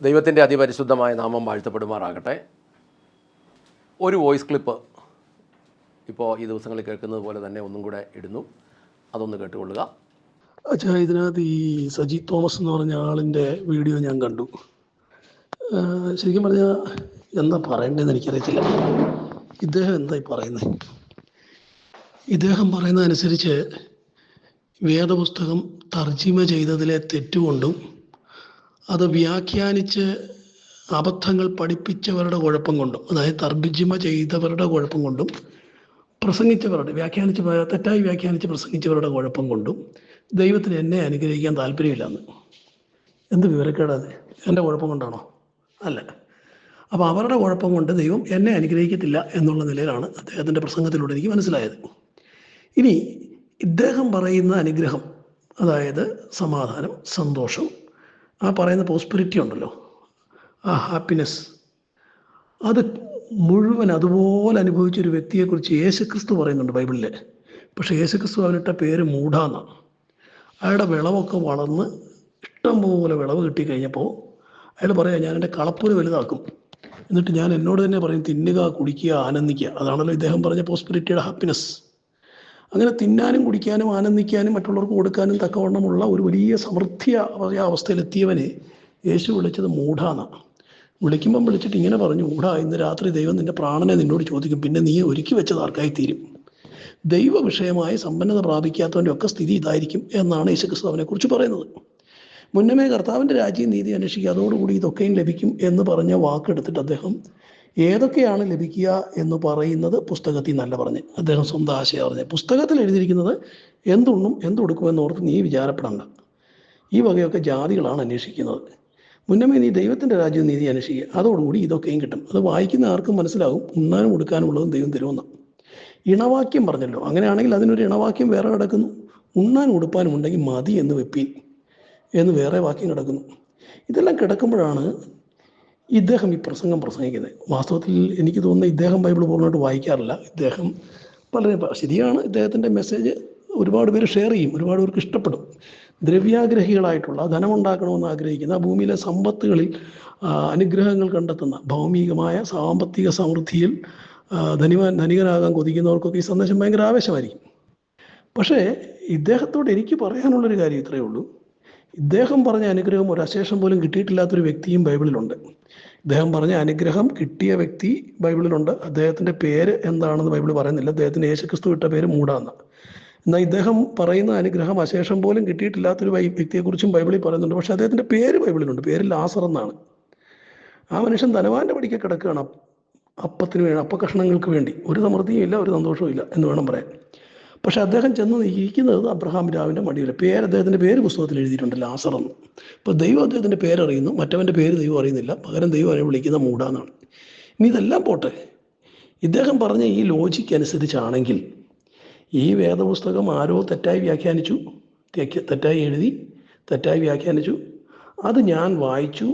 ദൈവത്തിൻ്റെ അതിപരിശുദ്ധമായ നാമം വാഴ്ത്തപ്പെടുമാറാകട്ടെ. ഒരു വോയിസ് ക്ലിപ്പ് ഇപ്പോൾ ഈ ദിവസങ്ങളിൽ കേൾക്കുന്നത് പോലെ തന്നെ ഒന്നും കൂടെ ഇടുന്നു, അതൊന്ന് കേട്ടുകൊള്ളുക. അച്ഛാ, ഇതിനകത്ത് ഈ സജി തോമസ് എന്ന് പറഞ്ഞ ആളിൻ്റെ വീഡിയോ ഞാൻ കണ്ടു. ശരിക്കും പറഞ്ഞാൽ എന്താ പറയേണ്ടതെന്ന് എനിക്കറിയത്തില്ല. ഇദ്ദേഹം എന്തായി പറയുന്നത്? ഇദ്ദേഹം പറയുന്നതനുസരിച്ച് വേദപുസ്തകം തർജിമ ചെയ്തതിലെ തെറ്റുകൊണ്ടും അത് വ്യാഖ്യാനിച്ച് അബദ്ധങ്ങൾ പഠിപ്പിച്ചവരുടെ കുഴപ്പം കൊണ്ടും, അതായത് തർജിമ ചെയ്തവരുടെ കുഴപ്പം കൊണ്ടും പ്രസംഗിച്ചവരുടെ തെറ്റായി വ്യാഖ്യാനിച്ച് പ്രസംഗിച്ചവരുടെ കുഴപ്പം കൊണ്ടും ദൈവത്തിന് എന്നെ അനുഗ്രഹിക്കാൻ താല്പര്യമില്ലെന്ന്. എന്ത് വിവരക്കേടാത്? എൻ്റെ കുഴപ്പം കൊണ്ടാണോ? അല്ല. അപ്പോൾ അവരുടെ കുഴപ്പം കൊണ്ട് ദൈവം എന്നെ അനുഗ്രഹിക്കത്തില്ല എന്നുള്ള നിലയിലാണ് അദ്ദേഹത്തിൻ്റെ പ്രസംഗത്തിലൂടെ എനിക്ക് മനസ്സിലായത്. ഇനി ഇദ്ദേഹം പറയുന്ന അനുഗ്രഹം, അതായത് സമാധാനം, സന്തോഷം, ആ പറയുന്ന പ്രോസ്പെരിറ്റി ഉണ്ടല്ലോ, ആ ഹാപ്പിനെസ്, അത് മുഴുവൻ അതുപോലെ അനുഭവിച്ചൊരു വ്യക്തിയെക്കുറിച്ച് യേശുക്രിസ്തു പറയുന്നുണ്ട് ബൈബിളിൽ. പക്ഷേ യേശുക്രിസ്തു അവനിട്ട പേര് മൂഢാന്നാണ്. അയാളുടെ വിളവൊക്കെ വളർന്ന് ഇഷ്ടംപോലെ വിളവ് കിട്ടിക്കഴിഞ്ഞപ്പോൾ അയാൾ പറയാം, ഞാൻ എൻ്റെ കളപ്പുര വലുതാക്കും, എന്നിട്ട് ഞാൻ എന്നോട് തന്നെ പറയും തിന്നുക, കുടിക്കുക, ആനന്ദിക്കുക. അതാണല്ലോ ഇദ്ദേഹം പറഞ്ഞ പ്രോസ്പെരിറ്റിയുടെ ഹാപ്പിനെസ്. അങ്ങനെ തിന്നാനും കുടിക്കാനും ആനന്ദിക്കാനും മറ്റുള്ളവർക്ക് കൊടുക്കാനും തക്കവണ്ണമുള്ള ഒരു വലിയ സമൃദ്ധിയ അവസ്ഥയിലെത്തിയവനെ യേശു വിളിച്ചത് മൂഢാന്നാണ്. വിളിച്ചിട്ട് ഇങ്ങനെ പറഞ്ഞു, മൂഢ, ഇന്ന് രാത്രി ദൈവം നിന്റെ പ്രാണനെ നിന്നോട് ചോദിക്കും, പിന്നെ നീ ഒരുക്കി വെച്ചത് ആർക്കായി തീരും? ദൈവ വിഷയമായി സമ്പന്നത പ്രാപിക്കാത്തവൻ്റെ ഒക്കെ സ്ഥിതി ഇതായിരിക്കും എന്നാണ് യേശുക്രിസ്തു അവനെക്കുറിച്ച് പറയുന്നത്. മുന്നമേ കർത്താവിൻ്റെ രാജ്യം നീതി അന്വേഷിക്കുക, അതോടുകൂടി ഇതൊക്കെയും ലഭിക്കും എന്ന് പറഞ്ഞ വാക്കെടുത്തിട്ട് അദ്ദേഹം ഏതൊക്കെയാണ് ലഭിക്കുക എന്ന് പറയുന്നത് പുസ്തകത്തിൽ നല്ല പറഞ്ഞ് അദ്ദേഹം സ്വന്തം ആശയം പറഞ്ഞ്, പുസ്തകത്തിൽ എഴുതിയിരിക്കുന്നത് എന്തുണ്ണും എന്തുകൊടുക്കുമെന്ന് ഓർത്ത് നീ വിചാരപ്പെടണ്ട, ഈ വകയൊക്കെ ജാതികളാണ് അന്വേഷിക്കുന്നത്. മുന്നമേ നീ ദൈവത്തിൻ്റെ രാജ്യം നീതി അന്വേഷിക്കുക, അതോടുകൂടി ഇതൊക്കെയും കിട്ടും. അത് വായിക്കുന്ന ആർക്കും മനസ്സിലാകും ഉണ്ണാനും കൊടുക്കാനുള്ളതും ദൈവം തരുമെന്ന്. ഇണവാക്യം പറഞ്ഞല്ലോ, അങ്ങനെയാണെങ്കിൽ അതിനൊരു ഇണവാക്യം വേറെ കിടക്കുന്നു. ഉണ്ണാനും ഉടുപ്പാനും ഉണ്ടെങ്കിൽ മതി എന്ന് വെപ്പീൻ എന്ന് വേറെ വാക്യം കിടക്കുന്നു. ഇതെല്ലാം കിടക്കുമ്പോഴാണ് ഇദ്ദേഹം ഈ പ്രസംഗം പ്രസംഗിക്കുന്നത്. വാസ്തവത്തിൽ എനിക്ക് തോന്നുന്നത് ഇദ്ദേഹം ബൈബിൾ പൂർണ്ണമായിട്ട് വായിക്കാറില്ല. ഇദ്ദേഹം വളരെ ശരിയാണ്, ഇദ്ദേഹത്തിൻ്റെ മെസ്സേജ് ഒരുപാട് പേര് ഷെയർ ചെയ്യും, ഒരുപാട് പേർക്ക് ഇഷ്ടപ്പെടും. ധനമുണ്ടാക്കണമെന്ന് ആഗ്രഹിക്കുന്ന, ഭൂമിയിലെ സമ്പത്തുകളിൽ അനുഗ്രഹങ്ങൾ കണ്ടെത്തുന്ന, ഭൗമികമായ സാമ്പത്തിക സമൃദ്ധിയിൽ ധനികനാകാൻ കൊതിക്കുന്നവർക്കൊക്കെ ഈ സന്ദേശം ഭയങ്കര ആവേശമായിരിക്കും. പക്ഷേ ഇദ്ദേഹത്തോട് എനിക്ക് പറയാനുള്ളൊരു കാര്യം ഇത്രയേ ഉള്ളൂ. ഇദ്ദേഹം പറഞ്ഞ അനുഗ്രഹം ഒരു അശേഷം പോലും കിട്ടിയിട്ടില്ലാത്തൊരു വ്യക്തിയും ബൈബിളിലുണ്ട്. ഇദ്ദേഹം പറഞ്ഞ അനുഗ്രഹം കിട്ടിയ വ്യക്തി ബൈബിളിലുണ്ട്. അദ്ദേഹത്തിൻ്റെ പേര് എന്താണെന്ന് ബൈബിൾ പറയുന്നില്ല. അദ്ദേഹത്തിന് യേശുക്രിസ്തു ഇട്ട പേര് മൂഢാന്ന്. എന്നാൽ ഇദ്ദേഹം പറയുന്ന അനുഗ്രഹം അശേഷം പോലും കിട്ടിയിട്ടില്ലാത്തൊരു വ്യക്തിയെക്കുറിച്ചും ബൈബിളിൽ പറയുന്നുണ്ട്. പക്ഷേ അദ്ദേഹത്തിൻ്റെ പേര് ബൈബിളിലുണ്ട്. പേര് ലാസർ എന്നാണ്. ആ മനുഷ്യൻ ധനവാന്റെ പടിക്ക് കിടക്കുകയാണ്, അപ്പത്തിന് വേണ്ടി, അപ്പക്കഷ്ണങ്ങൾക്ക് വേണ്ടി. ഒരു സമൃദ്ധിയും ഇല്ല, ഒരു സന്തോഷവും ഇല്ല എന്ന് വേണം പറയാൻ. പക്ഷെ അദ്ദേഹം ചെന്ന് ഇരിക്കുന്നത് അബ്രഹാം പിതാവിൻ്റെ മടിയിൽ. അദ്ദേഹത്തിൻ്റെ പേര് പുസ്തകത്തിൽ എഴുതിയിട്ടുണ്ട്, ലാസർ എന്ന്. ഇപ്പോൾ ദൈവം അദ്ദേഹത്തിൻ്റെ പേരറിയുന്നു, മറ്റവൻ്റെ പേര് ദൈവം അറിയുന്നില്ല. പകരം ദൈവം അവനെ വിളിക്കുന്ന മൂഢാന്നാണ്. ഇനി ഇതെല്ലാം പോട്ടെ, ഇദ്ദേഹം പറഞ്ഞ ഈ ലോജിക്ക് അനുസരിച്ചാണെങ്കിൽ ഈ വേദപുസ്തകം ആരോ തെറ്റായി വ്യാഖ്യാനിച്ചു, തെറ്റായി എഴുതി, തെറ്റായി വ്യാഖ്യാനിച്ചു. അത് ഞാൻ വായിച്ചു,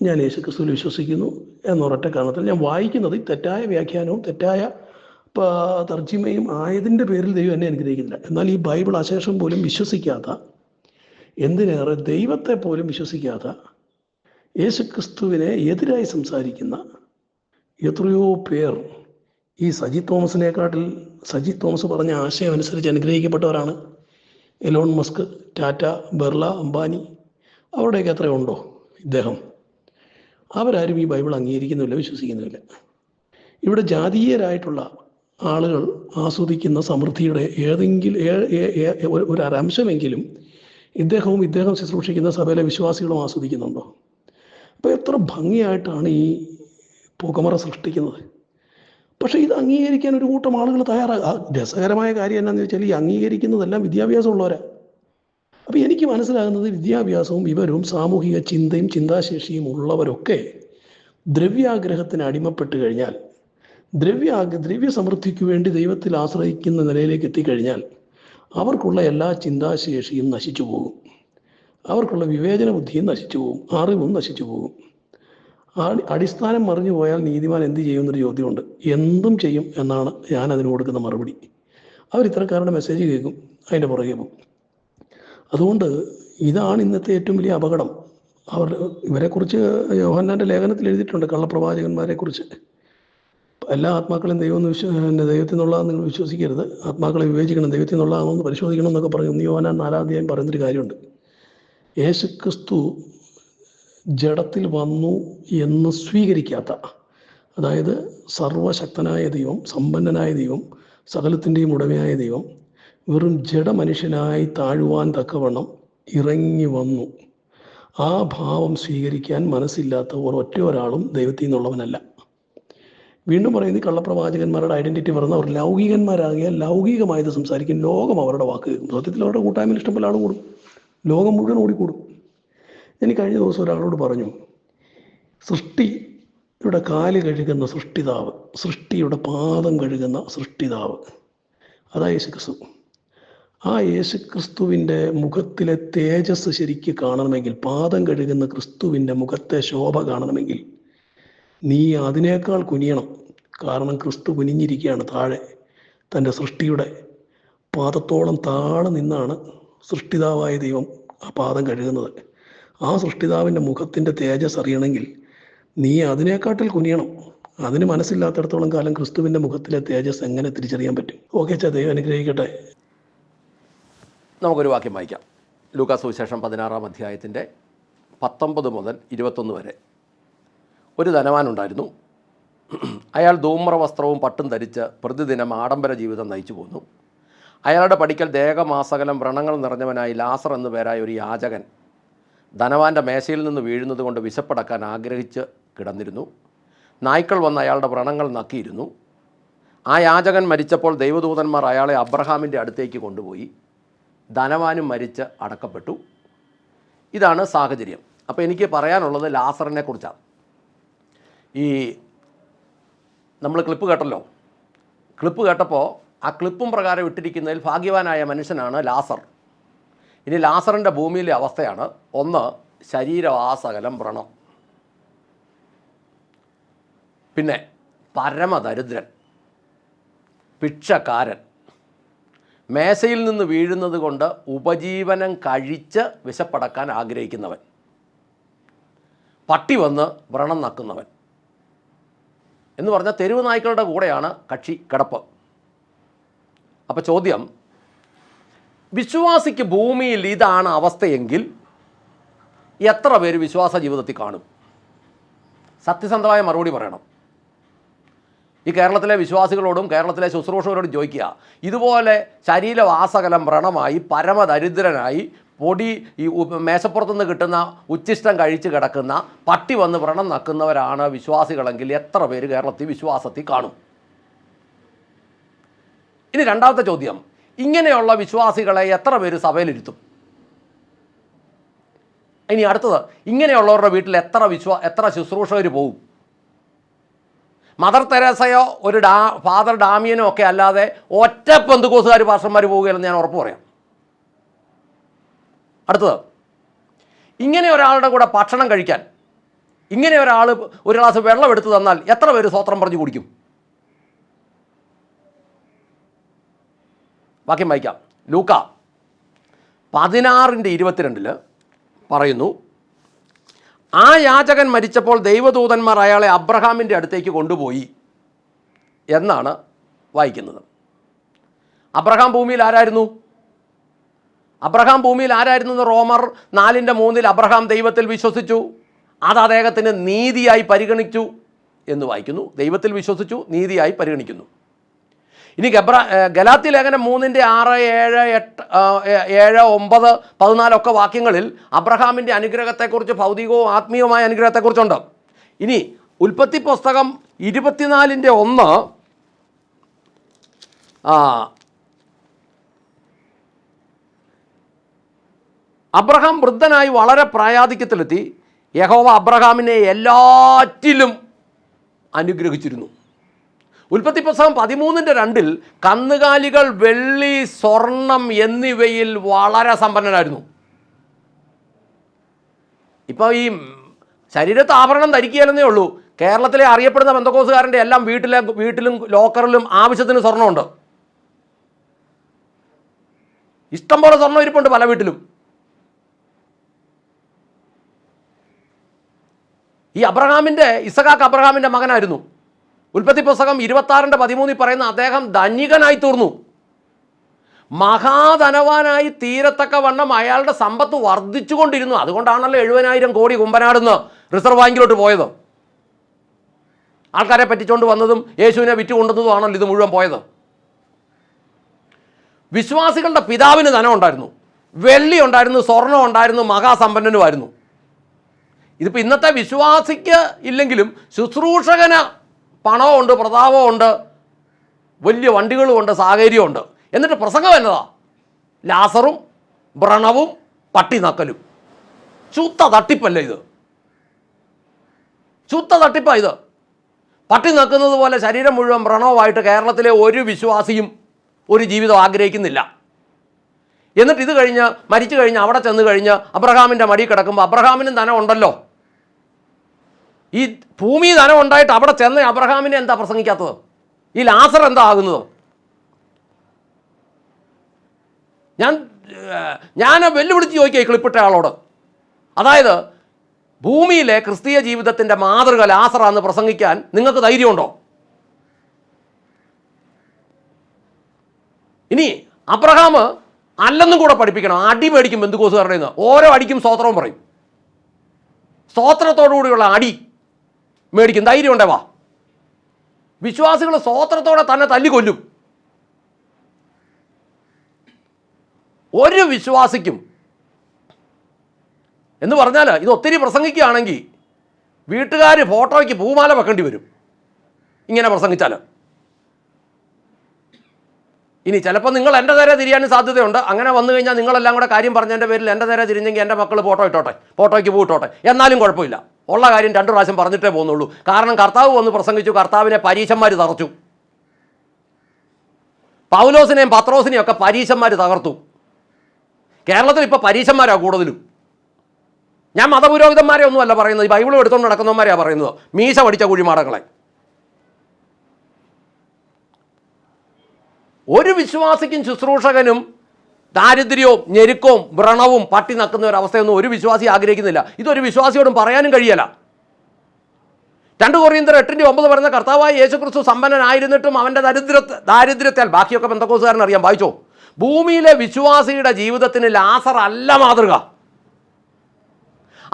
ഞാൻ യേശുക്രിസ്തുവിൽ വിശ്വസിക്കുന്നു എന്നൊരൊറ്റ കാരണത്തിൽ ഞാൻ വായിക്കുന്നത് തെറ്റായ വ്യാഖ്യാനവും തെറ്റായ തർജിമയും ആയതിൻ്റെ പേരിൽ ദൈവം എന്നെ അനുഗ്രഹിക്കുന്നില്ല. എന്നാൽ ഈ ബൈബിൾ അശേഷം പോലും വിശ്വസിക്കാത്ത, എന്തിനേറെ ദൈവത്തെ പോലും വിശ്വസിക്കാത്ത, യേശുക്രിസ്തുവിനെ എതിരായി സംസാരിക്കുന്ന എത്രയോ പേർ ഈ സജി തോമസ് പറഞ്ഞ ആശയം അനുസരിച്ച് അനുഗ്രഹിക്കപ്പെട്ടവരാണ്. എലോൺ മസ്ക്, ടാറ്റ, ബിർള, അംബാനി, അവരുടെയൊക്കെ എത്രയുണ്ടോ ഇദ്ദേഹം? അവരാരും ഈ ബൈബിൾ അംഗീകരിക്കുന്നില്ല, വിശ്വസിക്കുന്നില്ല. ഇവിടെ ജാതീയരായിട്ടുള്ള ആളുകൾ ആസ്വദിക്കുന്ന സമൃദ്ധിയുടെ ഒരു അംശമെങ്കിലും ഇദ്ദേഹം ശുശ്രൂഷിക്കുന്ന സഭയിലെ വിശ്വാസികളും ആസ്വദിക്കുന്നുണ്ടോ? അപ്പോൾ എത്ര ഭംഗിയായിട്ടാണ് ഈ പുകമറ സൃഷ്ടിക്കുന്നത്. പക്ഷേ ഇത് അംഗീകരിക്കാൻ ഒരു കൂട്ടം ആളുകൾ രസകരമായ കാര്യം എന്നാന്ന് വെച്ചാൽ ഈ അംഗീകരിക്കുന്നതെല്ലാം വിദ്യാഭ്യാസമുള്ളവരാ. അപ്പോൾ എനിക്ക് മനസ്സിലാകുന്നത് വിദ്യാഭ്യാസവും വിവരവും സാമൂഹിക ചിന്തയും ചിന്താശേഷിയും ഉള്ളവരൊക്കെ ദ്രവ്യാഗ്രഹത്തിന് അടിമപ്പെട്ട് കഴിഞ്ഞാൽ, ദ്രവ്യ സമൃദ്ധിക്ക് വേണ്ടി ദൈവത്തിൽ ആശ്രയിക്കുന്ന നിലയിലേക്ക് എത്തിക്കഴിഞ്ഞാൽ അവർക്കുള്ള എല്ലാ ചിന്താശേഷിയും നശിച്ചു പോകും, അവർക്കുള്ള വിവേചന ബുദ്ധിയും നശിച്ചു പോകും, അറിവും നശിച്ചു പോകും. അടിസ്ഥാനം മറിഞ്ഞു പോയാൽ നീതിമാൻ എന്ത് ചെയ്യുമെന്നൊരു ചോദ്യമുണ്ട്. എന്തും ചെയ്യും എന്നാണ് ഞാൻ അതിന് കൊടുക്കുന്ന മറുപടി. ഇത്തരക്കാരുടെ മെസ്സേജ് കേൾക്കും, അതിൻ്റെ പുറകെ പോകും. അതുകൊണ്ട് ഇതാണ് ഇന്നത്തെ ഏറ്റവും വലിയ അപകടം. ഇവരെക്കുറിച്ച് യോഹന്നാൻ്റെ ലേഖനത്തിൽ എഴുതിയിട്ടുണ്ട്, കള്ളപ്രവാചകന്മാരെക്കുറിച്ച്. എല്ലാ ആത്മാക്കളെയും ദൈവത്തിൽ നിന്നുള്ളതെന്ന് നിങ്ങൾ വിശ്വസിക്കരുത്, ആത്മാക്കളെ വിവേചിക്കണം, ദൈവത്തിൽ നിന്നുള്ളതാണെന്ന് പരിശോധിക്കണം എന്നൊക്കെ പറയും. 1 യോഹന്നാൻ 4-ാം അധ്യായം പറയുന്നൊരു കാര്യമുണ്ട്. യേശുക്രിസ്തു ജഡത്തിൽ വന്നു എന്ന് സ്വീകരിക്കാത്ത, അതായത് സർവശക്തനായ ദൈവം, സമ്പന്നനായ ദൈവം, സകലത്തിൻ്റെയും ഉടമയായ ദൈവം വെറും ജഡമനുഷ്യനായി താഴുവാൻ തക്കവണ്ണം ഇറങ്ങി വന്നു. ആ ഭാവം സ്വീകരിക്കാൻ മനസ്സില്ലാത്തവർ ഒറ്റ ഒരാളും ദൈവത്തിൽ നിന്നുള്ളവനല്ല. വീണ്ടും പറയുന്നത്, കള്ളപ്രവാചകന്മാരുടെ ഐഡൻറ്റിറ്റി പറയുന്നത് അവർ ലൗകികന്മാരാകിയാൽ ലൗകികമായത് സംസാരിക്കും, ലോകം അവരുടെ വാക്ക് കേൾക്കും. സത്യത്തിൽ അവരുടെ കൂട്ടായ്മയിൽ ഇഷ്ടംപോലെ ആൾ കൂടും, ലോകം മുഴുവൻ ഓടിക്കൂടും. ഞാൻ കഴിഞ്ഞ ദിവസം ഒരാളോട് പറഞ്ഞു, സൃഷ്ടിയുടെ കാല് കഴുകുന്ന സൃഷ്ടിതാവ്, സൃഷ്ടിയുടെ പാദം കഴുകുന്ന സൃഷ്ടിതാവ്, അതാ യേശുക്രിസ്തു. ആ യേശുക്രിസ്തുവിൻ്റെ മുഖത്തിലെ തേജസ് ശരിക്ക് കാണണമെങ്കിൽ, പാദം കഴുകുന്ന ക്രിസ്തുവിൻ്റെ മുഖത്തെ ശോഭ കാണണമെങ്കിൽ നീ അതിനേക്കാൾ കുനിയണം. കാരണം ക്രിസ്തു കുനിഞ്ഞിരിക്കുകയാണ് താഴെ, തൻ്റെ സൃഷ്ടിയുടെ പാദത്തോളം താഴെ നിന്നാണ് സൃഷ്ടിതാവായ ദൈവം ആ പാദം കഴുകുന്നത്. ആ സൃഷ്ടിതാവിൻ്റെ മുഖത്തിൻ്റെ തേജസ് അറിയണമെങ്കിൽ നീ അതിനേക്കാട്ടിൽ കുനിയണം. അതിന് മനസ്സില്ലാത്തിടത്തോളം കാലം ക്രിസ്തുവിൻ്റെ മുഖത്തിലെ തേജസ് എങ്ങനെ തിരിച്ചറിയാൻ പറ്റും? ഓക്കെ അച്ഛാ, ദൈവം അനുഗ്രഹിക്കട്ടെ. നമുക്കൊരു വാക്യം വായിക്കാം. ലൂക്കാ സുവിശേഷം 16-ാം അധ്യായത്തിൻ്റെ 19 മുതൽ 21 വരെ. ഒരു ധനവാനുണ്ടായിരുന്നു. അയാൾ ധൂമ്രവസ്ത്രവും പട്ടും ധരിച്ച് പ്രതിദിനം ആഡംബര ജീവിതം നയിച്ചു പോന്നു. അയാളുടെ പടിക്കൽ ദേഹമാസകലം വ്രണങ്ങൾ നിറഞ്ഞവനായി ലാസർ എന്നു പേരായ ഒരു യാചകൻ ധനവാൻ്റെ മേശയിൽ നിന്ന് വീഴുന്നത് കൊണ്ട് വിശപ്പടക്കാൻ ആഗ്രഹിച്ച് കിടന്നിരുന്നു. നായ്ക്കൾ വന്ന് അയാളുടെ വ്രണങ്ങൾ നക്കിയിരുന്നു. ആ യാചകൻ മരിച്ചപ്പോൾ ദൈവദൂതന്മാർ അയാളെ അബ്രഹാമിൻ്റെ അടുത്തേക്ക് കൊണ്ടുപോയി. ധനവാനും മരിച്ച് അടക്കപ്പെട്ടു. ഇതാണ് സാഹചര്യം. അപ്പോൾ എനിക്ക് പറയാനുള്ളത് ലാസറിനെ കുറിച്ചാണ്. ഈ നമ്മൾ ക്ലിപ്പ് കേട്ടല്ലോ, ക്ലിപ്പ് കേട്ടപ്പോൾ ആ ക്ലിപ്പും പ്രകാരം ഇട്ടിരിക്കുന്നതിൽ ഭാഗ്യവാനായ മനുഷ്യനാണ് ലാസർ. ഇനി ലാസറിൻ്റെ ഭൂമിയിലെ അവസ്ഥയാണ്: 1, ശരീരവാസകലം വ്രണം. പിന്നെ പരമദരിദ്രൻ, ഭിക്ഷക്കാരൻ, മേശയിൽ നിന്ന് വീഴുന്നത് കൊണ്ട് ഉപജീവനം കഴിച്ച് വിശപ്പടക്കാൻ ആഗ്രഹിക്കുന്നവൻ, പട്ടി വന്ന് വ്രണം നക്കുന്നവൻ എന്ന് പറഞ്ഞാൽ തെരുവ് നായ്ക്കളുടെ കൂടെയാണ് കക്ഷി കിടപ്പ്. അപ്പോൾ ചോദ്യം, വിശ്വാസിക്ക് ഭൂമിയിൽ ഇതാണ് അവസ്ഥയെങ്കിൽ എത്ര പേര് വിശ്വാസ ജീവിതത്തിൽ കാണും? സത്യസന്ധമായ മറുപടി പറയണം. ഈ കേരളത്തിലെ വിശ്വാസികളോടും കേരളത്തിലെ ശുശ്രൂഷകരോടും ചോദിക്കുക, ഇതുപോലെ ശരീരവാസകലം വ്രണമായി പരമദരിദ്രനായി പൊടി ഈ മേശപ്പുറത്തുനിന്ന് കിട്ടുന്ന ഉച്ഛിഷ്ടം കഴിച്ച് കിടക്കുന്ന പട്ടി വന്ന് വ്രണം നക്കുന്നവരാണ് വിശ്വാസികളെങ്കിൽ എത്ര പേര് കേരളത്തിൽ വിശ്വാസത്തിൽ കാണും? ഇനി രണ്ടാമത്തെ ചോദ്യം, ഇങ്ങനെയുള്ള വിശ്വാസികളെ എത്ര പേര് സഭയിലിരുത്തും? ഇനി അടുത്തത്, ഇങ്ങനെയുള്ളവരുടെ വീട്ടിൽ എത്ര ശുശ്രൂഷകർ പോകും? മദർ തെരേസയോ ഒരു ഫാദർ ഡാമിയനോ ഒക്കെ അല്ലാതെ ഒറ്റ പെന്തക്കോസുകാർ പാസ്റ്റർമാർ പോവുകയില്ലെന്ന് ഞാൻ ഉറപ്പ് പറയാം. അടുത്തത്, ഇങ്ങനെ ഒരാളുടെ കൂടെ ഭക്ഷണം കഴിക്കാൻ ഇങ്ങനെ ഒരാൾ ഒരു ഗ്ലാസ് വെള്ളം എടുത്തു തന്നാൽ എത്ര പേര് സ്വത്രം പറഞ്ഞു കുടിക്കും? വാക്യം വായിക്കാം. ലൂക്ക 16:22 പറയുന്നു, ആ യാചകൻ മരിച്ചപ്പോൾ ദൈവദൂതന്മാർ അയാളെ അബ്രഹാമിൻ്റെ അടുത്തേക്ക് കൊണ്ടുപോയി എന്നാണ് വായിക്കുന്നത്. അബ്രഹാം ഭൂമിയിൽ ആരായിരുന്നു? അബ്രഹാം ഭൂമിയിൽ ആരായിരുന്നു? റോമർ 4:3 അബ്രഹാം ദൈവത്തിൽ വിശ്വസിച്ചു, അത് അദ്ദേഹത്തിന് നീതിയായി പരിഗണിച്ചു എന്ന് വായിക്കുന്നു. ദൈവത്തിൽ വിശ്വസിച്ചു, നീതിയായി പരിഗണിക്കുന്നു. ഇനി ഗലാത്യ ലേഖനം 3:6, 7, 8, 7, 9, 14 വാക്യങ്ങളിൽ അബ്രഹാമിൻ്റെ അനുഗ്രഹത്തെക്കുറിച്ച്, ഭൗതികവും ആത്മീയവുമായ അനുഗ്രഹത്തെക്കുറിച്ചുണ്ട്. ഇനി ഉൽപ്പത്തി പുസ്തകം 24:1 അബ്രഹാം വൃദ്ധനായി വളരെ പ്രായാധിക്യത്തിലെത്തി. യഹോവ അബ്രഹാമിനെ എല്ലാറ്റിലും അനുഗ്രഹിച്ചിരുന്നു. ഉൽപ്പത്തി പുസ്തകം 13:2 കന്നുകാലികൾ, വെള്ളി, സ്വർണം എന്നിവയിൽ വളരെ സമ്പന്നനായിരുന്നു. ഇപ്പോൾ ഈ ശരീരത്ത് ആഭരണം ധരിക്കുകയല്ലെന്നേ ഉള്ളൂ. കേരളത്തിലെ അറിയപ്പെടുന്ന പെന്തക്കോസുകാരൻ്റെ എല്ലാം വീട്ടിലും ലോക്കറിലും ആവശ്യത്തിന് സ്വർണ്ണമുണ്ട്. ഇഷ്ടംപോലെ സ്വർണ്ണം ഇരിപ്പുണ്ട് പല വീട്ടിലും. ഈ ഇസഹാക്ക് അബ്രഹാമിൻ്റെ മകനായിരുന്നു. ഉൽപ്പത്തി പുസ്തകം 26:13 പറയുന്ന അദ്ദേഹം ധനികനായി തീർന്നു. മഹാധനവാനായി തീരത്തക്ക വണ്ണം അയാളുടെ സമ്പത്ത് വർദ്ധിച്ചുകൊണ്ടിരുന്നു. അതുകൊണ്ടാണല്ലോ 70,000 കോടി കുമ്പനാടുന്ന് റിസർവ് ബാങ്കിലോട്ട് പോയത്. ആൾക്കാരെ പറ്റിച്ചുകൊണ്ട് വന്നതും യേശുവിനെ വിറ്റുകൊണ്ടുവന്നതുമാണല്ലോ ഇത് മുഴുവൻ പോയത്. വിശ്വാസികളുടെ പിതാവിന് ധനം ഉണ്ടായിരുന്നു, വെള്ളി ഉണ്ടായിരുന്നു, സ്വർണം ഉണ്ടായിരുന്നു, മഹാസമ്പന്നനുമായിരുന്നു. ഇതിപ്പോൾ ഇന്നത്തെ വിശ്വാസിക്ക് ഇല്ലെങ്കിലും ശുശ്രൂഷകന് പണമുണ്ട്, പ്രതാപമുണ്ട്, വലിയ വണ്ടികളുമുണ്ട്, സാഹചര്യമുണ്ട്. എന്നിട്ട് പ്രസംഗം എന്നതാ? ലാസറും വ്രണവും പട്ടി നക്കലും. ശുദ്ധ തട്ടിപ്പല്ലേ ഇത്? ശുദ്ധ തട്ടിപ്പാ ഇത്. പട്ടി നക്കുന്നത് പോലെ ശരീരം മുഴുവൻ വ്രണവുമായിട്ട് കേരളത്തിലെ ഒരു വിശ്വാസിയും ഒരു ജീവിതം ആഗ്രഹിക്കുന്നില്ല. എന്നിട്ട് ഇത് കഴിഞ്ഞ് മരിച്ചു കഴിഞ്ഞ് അവിടെ ചെന്ന് കഴിഞ്ഞ് അബ്രഹാമിൻ്റെ മടി കിടക്കുമ്പോൾ അബ്രഹാമിനും ധനം ഉണ്ടല്ലോ. ഈ ഭൂമി ധനം ഉണ്ടായിട്ട് അവിടെ ചെന്ന് അബ്രഹാമിനെ എന്താ പ്രസംഗിക്കാത്തത്? ഈ ലാസർ എന്താ ആകുന്നത്? ഞാൻ വെല്ലുവിളിച്ച് ചോദിക്കുക ഈ ക്ലിപ്പിട്ട ആളോട്. അതായത് ഭൂമിയിലെ ക്രിസ്തീയ ജീവിതത്തിൻ്റെ മാതൃക ലാസറാന്ന് പ്രസംഗിക്കാൻ നിങ്ങൾക്ക് ധൈര്യമുണ്ടോ? ഇനി അബ്രഹാം അല്ലെന്നും കൂടെ പഠിപ്പിക്കണം. അടി മേടിക്കും ബന്ധുക്കോസുകാരുടെ നിന്ന്. ഓരോ അടിക്കും സ്തോത്രവും പറയും. സ്തോത്രത്തോടുകൂടിയുള്ള അടി മേടിക്കും. ധൈര്യം ഉണ്ടേ വാ. വിശ്വാസികൾ സ്തോത്രത്തോടെ തന്നെ തല്ലിക്കൊല്ലും. ഒരു വിശ്വാസിക്കും എന്ന് പറഞ്ഞാൽ ഇത് ഒത്തിരി പ്രസംഗിക്കുകയാണെങ്കിൽ വീട്ടുകാർ ഫോട്ടോയ്ക്ക് പൂമാല വെക്കേണ്ടി വരും ഇങ്ങനെ പ്രസംഗിച്ചാൽ. ഇനി ചിലപ്പോൾ നിങ്ങൾ എൻ്റെ നേരെ തിരിയാനും സാധ്യതയുണ്ട്. അങ്ങനെ വന്നു കഴിഞ്ഞാൽ നിങ്ങളെല്ലാം കൂടെ കാര്യം പറഞ്ഞതിൻ്റെ പേരിൽ എൻ്റെ നേരെ തിരിഞ്ഞെങ്കിൽ എൻ്റെ മക്കൾ ഫോട്ടോയ്ക്ക് പോയിട്ടോട്ടെ, എന്നാലും കുഴപ്പമില്ല. ഉള്ള കാര്യം 2 പ്രാവശ്യം പറഞ്ഞിട്ടേ പോകുന്നുള്ളൂ. കാരണം കർത്താവ് വന്ന് പ്രസംഗിച്ചു, കർത്താവിനെ പരീശന്മാർ തറച്ചു. പൗലോസിനെയും പത്രോസിനെയും ഒക്കെ പരീശന്മാർ തകർത്തു. കേരളത്തിൽ ഇപ്പോൾ പരീശന്മാരാണ് കൂടുതലും. ഞാൻ മതപുരോഹിതന്മാരെ ഒന്നുമല്ല പറയുന്നത്, ഈ ബൈബിളും എടുത്തുകൊണ്ട് നടക്കുന്നവന്മാരെയാണ് പറയുന്നത്. മീശ പഠിച്ച കുഴിമാടകളെ. ഒരു വിശ്വാസിക്കും ശുശ്രൂഷകനും ദാരിദ്ര്യവും ഞെരുക്കവും വ്രണവും പട്ടി നക്കുന്ന ഒരവസ്ഥയൊന്നും ഒരു വിശ്വാസി ആഗ്രഹിക്കുന്നില്ല. ഇതൊരു വിശ്വാസിയോടും പറയാനും കഴിയല. 2 കൊറിന്ത്യർ 8:9 പറയുന്ന കർത്താവായ യേശുക്രിസ്തു സമ്പന്നനായിരുന്നിട്ടും അവൻ്റെ ദാരിദ്ര്യത്താൽ, ബാക്കിയൊക്കെ പെന്തക്കോസുകാരൻ അറിയാം, വായിച്ചോ. ഭൂമിയിലെ വിശ്വാസിയുടെ ജീവിതത്തിന് ലാസർ അല്ല മാതൃക.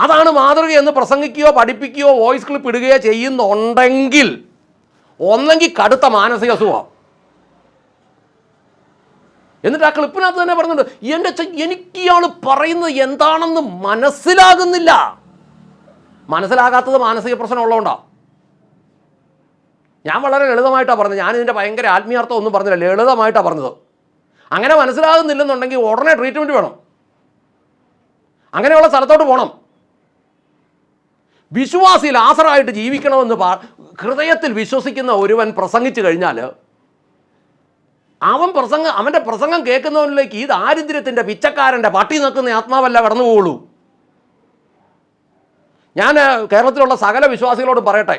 അതാണ് മാതൃകയെന്ന് പ്രസംഗിക്കുകയോ പഠിപ്പിക്കുകയോ വോയിസ് ക്ലിപ്പ് ഇടുകയോ ചെയ്യുന്നുണ്ടെങ്കിൽ ഒന്നെങ്കിൽ കടുത്ത മാനസിക അസുഖം. എന്നിട്ട് ആ ക്ലിപ്പിനകത്ത് തന്നെ പറയുന്നുണ്ട്, എനിക്ക് ഇയാൾ പറയുന്നത് എന്താണെന്ന് മനസ്സിലാകുന്നില്ല. മനസ്സിലാകാത്തത് മാനസിക പ്രശ്നം ഉള്ളതുകൊണ്ടാണ്. ഞാൻ വളരെ ലളിതമായിട്ടാണ് പറഞ്ഞത്. ഞാനിതിൻ്റെ ഭയങ്കര ആത്മീയാർത്ഥം ഒന്നും പറഞ്ഞില്ല, ലളിതമായിട്ടാണ് പറഞ്ഞത്. അങ്ങനെ മനസ്സിലാകുന്നില്ലെന്നുണ്ടെങ്കിൽ ഉടനെ ട്രീറ്റ്മെൻറ്റ് വേണം. അങ്ങനെയുള്ള സ്ഥലത്തോട്ട് പോകണം. വിശ്വാസി ലാസറായിട്ട് ജീവിക്കണമെന്ന് ഹൃദയത്തിൽ വിശ്വസിക്കുന്ന ഒരുവൻ പ്രസംഗിച്ചു കഴിഞ്ഞാൽ അവൻ്റെ പ്രസംഗം കേൾക്കുന്നവനിലേക്ക് ഈ ദാരിദ്ര്യത്തിൻ്റെ പിച്ചക്കാരൻ്റെ പട്ടി നിൽക്കുന്ന ആത്മാവല്ല കടന്നു പോവുള്ളൂ. ഞാൻ കേരളത്തിലുള്ള സകല വിശ്വാസികളോട് പറയട്ടെ,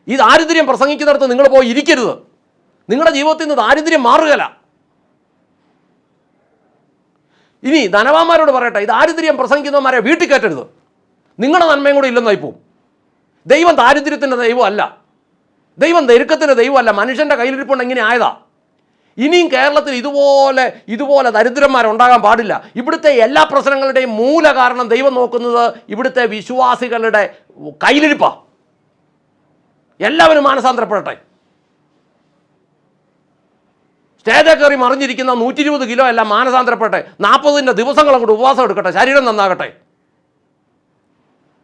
ഈ ദാരിദ്ര്യം പ്രസംഗിക്കുന്നിടത്ത് നിങ്ങൾ പോയി ഇരിക്കരുത്. നിങ്ങളുടെ ജീവിതത്തിൽ നിന്ന് ദാരിദ്ര്യം മാറുകയില്ല. ഇനി ധനവാന്മാരോട് പറയട്ടെ, ഈ ദാരിദ്ര്യം പ്രസംഗിക്കുന്നവന്മാരെ വീട്ടിൽ കയറ്റരുത്. നിങ്ങളുടെ നന്മയും കൂടെ ഇല്ലെന്നായി പോവും. ദൈവം ദാരിദ്ര്യത്തിൻ്റെ ദൈവമല്ല, ദൈവം ദൈർഘ്യത്തിൻ്റെ ദൈവമല്ല. മനുഷ്യൻ്റെ കയ്യിലിരിപ്പുണ്ട് ഇങ്ങനെ ആയതാ. ഇനിയും കേരളത്തിൽ ഇതുപോലെ ദരിദ്രന്മാരുണ്ടാകാൻ പാടില്ല. ഇവിടുത്തെ എല്ലാ പ്രശ്നങ്ങളുടെയും മൂല കാരണം ദൈവം നോക്കുന്നത് ഇവിടുത്തെ വിശ്വാസികളുടെ കയ്യിലിരിപ്പാണ്. എല്ലാവരും മാനസാന്തരപ്പെടട്ടെ. സ്റ്റേജിൽ കയറി മറിഞ്ഞിരിക്കുന്ന 120 കിലോ എല്ലാം മാനസാന്തരപ്പെടട്ടെ. 40 ദിവസങ്ങൾ അങ്ങോട്ട് ഉപവാസം എടുക്കട്ടെ, ശരീരം നന്നാകട്ടെ.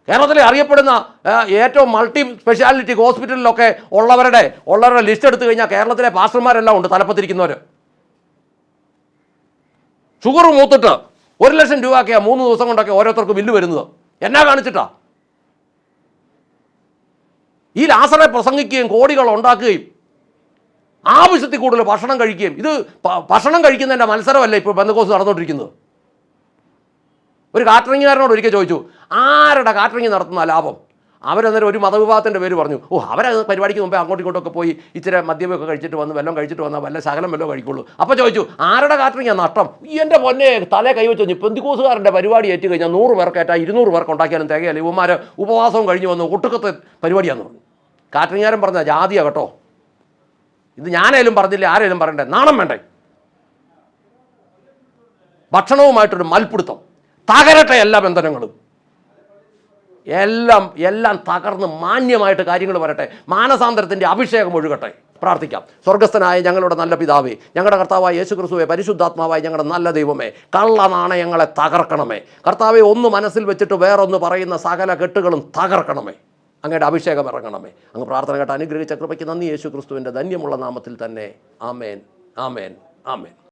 കേരളത്തിലെ അറിയപ്പെടുന്ന ഏറ്റവും മൾട്ടി സ്പെഷ്യാലിറ്റി ഹോസ്പിറ്റലിലൊക്കെ ഉള്ളവരുടെ ലിസ്റ്റ് എടുത്തു കഴിഞ്ഞാൽ കേരളത്തിലെ പാസ്റ്റർമാരെല്ലാം ഉണ്ട്, തലപ്പത്തിരിക്കുന്നവർ. ഷുഗർ മൂത്തിട്ട് 1 ലക്ഷം രൂപയൊക്കെയാണ് 3 ദിവസം കൊണ്ടൊക്കെ ഓരോരുത്തർക്ക് ബില്ല് വരുന്നത്. എന്നാ കാണിച്ചിട്ടാ? ഈ ലാസറെ പ്രസംഗിക്കുകയും കോടികൾ ഉണ്ടാക്കുകയും ആവശ്യത്തിൽ കൂടുതൽ ഭക്ഷണം കഴിക്കുകയും. ഇത് ഭക്ഷണം കഴിക്കുന്നതിൻ്റെ മത്സരമല്ല ഇപ്പോൾ പെന്തക്കോസ്ത് നടന്നുകൊണ്ടിരിക്കുന്നത്. ഒരു കാറ്ററിംഗുകാരനോട് ഒരിക്കൽ ചോദിച്ചു, ആരുടെ കാറ്ററിംഗ് നടത്തുന്ന ലാഭം? അവരന്നേരം ഒരു മതവിഭാഗത്തിൻ്റെ പേര് പറഞ്ഞു, ഓ അവരത് പരിപാടിക്ക് മുമ്പേ അങ്ങോട്ടും ഇങ്ങോട്ടൊക്കെ പോയി ഇച്ചിരി മദ്യമൊക്കെ കഴിച്ചിട്ട് വന്ന് വെള്ളം കഴിച്ചിട്ട് വന്നാൽ വല്ല ശകലം വല്ലതും കഴിക്കുള്ളൂ. അപ്പോൾ ചോദിച്ചു ആരുടെ കാറ്ററിംഗാണ് നഷ്ടം? എൻ്റെ പൊന്നെ തലേ കൈവച്ച് കഴിഞ്ഞു, പെന്തിക്കോസുകാരൻ്റെ പരിപാടി ഏറ്റ് കഴിഞ്ഞാൽ 100 പേർക്കേറ്റാ 200 പേർക്ക് ഉണ്ടാക്കിയാലും തികയല്ല, ഇവന്മാർ ഉപവാസവും കഴിഞ്ഞ് വന്ന് ഒട്ടുക്കത്തെ പരിപാടിയാണെന്ന് പറഞ്ഞു. കാറ്ററിംഗുകാരൻ പറഞ്ഞ ജാതിയാ കേട്ടോ, ഇത് ഞാനേലും പറഞ്ഞില്ല ആരേലും പറയണ്ടേ, നാണം വേണ്ടേ? ഭക്ഷണവുമായിട്ടൊരു മൽപ്പിടുത്തം, തകരട്ടെ എല്ലാ ബന്ധനങ്ങളും, എല്ലാം തകർന്ന് മാന്യമായിട്ട് കാര്യങ്ങൾ വരട്ടെ, മാനസാന്തരത്തിൻ്റെ അഭിഷേകം ഒഴുകട്ടെ. പ്രാർത്ഥിക്കാം. സ്വർഗസ്ഥനായ ഞങ്ങളുടെ നല്ല പിതാവേ, ഞങ്ങളുടെ കർത്താവായ യേശുക്രിസ്തുവേ, പരിശുദ്ധാത്മാവായ ഞങ്ങളുടെ നല്ല ദൈവമേ, കള്ള നാണയങ്ങളെ തകർക്കണമേ കർത്താവെ. ഒന്ന് മനസ്സിൽ വെച്ചിട്ട് വേറൊന്ന് പറയുന്ന സകല കെട്ടുകളും തകർക്കണമേ. അങ്ങയുടെ അഭിഷേകം ഇറങ്ങണമേ. അങ്ങ് പ്രാർത്ഥന കേട്ട് അനുഗ്രഹിച്ച കൃപയ്ക്ക് നന്ദി. യേശുക്രിസ്തുവിൻ്റെ ധന്യമുള്ള നാമത്തിൽ തന്നെ. ആമേൻ, ആമേൻ, ആമേൻ.